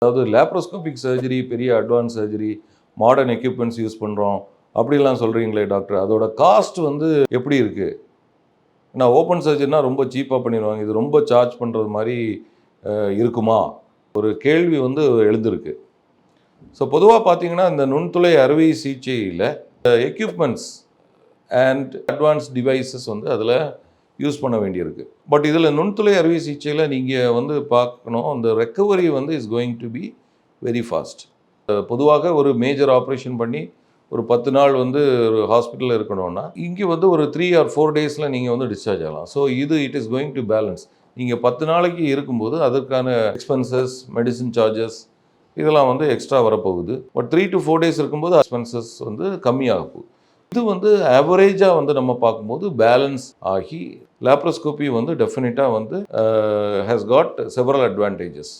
அதாவது laparoscopic surgery பெரிய advance surgery modern equipments use பண்ணுறோம் அப்படிலாம் சொல்கிறீங்களே டாக்டர், அதோட காஸ்ட் வந்து எப்படி இருக்குது? நான் ஓப்பன் சர்ஜரினா ரொம்ப சீப்பாக பண்ணிடுவாங்க, இது ரொம்ப சார்ஜ் பண்ணுறது மாதிரி இருக்குமா? ஒரு கேள்வி வந்து எழுந்திருக்கு. ஸோ பொதுவாக பார்த்தீங்கன்னா இந்த நுண்துளை அறுவை சிகிச்சையில் எக்யூப்மெண்ட்ஸ் அண்ட் அட்வான்ஸ் டிவைசஸ் வந்து அதில் யூஸ் பண்ண வேண்டியிருக்கு. பட் இதில் நுண்துளை அறுவை சிகிச்சையில் நீங்கள் வந்து பார்க்கணும், அந்த ரெக்கவரி வந்து is going to be very fast. பொதுவாக ஒரு மேஜர் ஆப்ரேஷன் பண்ணி ஒரு 10 நாள் வந்து ஒரு ஹாஸ்பிட்டலில் இருக்கணும்னா இங்கே வந்து ஒரு 3 or 4 டேஸில் நீங்கள் வந்து டிஸ்சார்ஜ் ஆகலாம். So it is going to balance. நீங்கள் 10 நாளைக்கு இருக்கும்போது அதற்கான எக்ஸ்பென்சஸ், மெடிசின் சார்ஜஸ் இதெல்லாம் வந்து எக்ஸ்ட்ரா வரப்போகுது. பட் 3 to 4 டேஸ் இருக்கும்போது எக்ஸ்பென்சஸ் வந்து கம்மியாக போகுது. இது வந்து ஆவரேஜாக வந்து நம்ம பார்க்கும்போது பேலன்ஸ் ஆகி லேப்ரோஸ்கோபி வந்து டெஃபினட்டாக வந்து ஹேஸ் காட் செவரல் அட்வான்டேஜஸ்.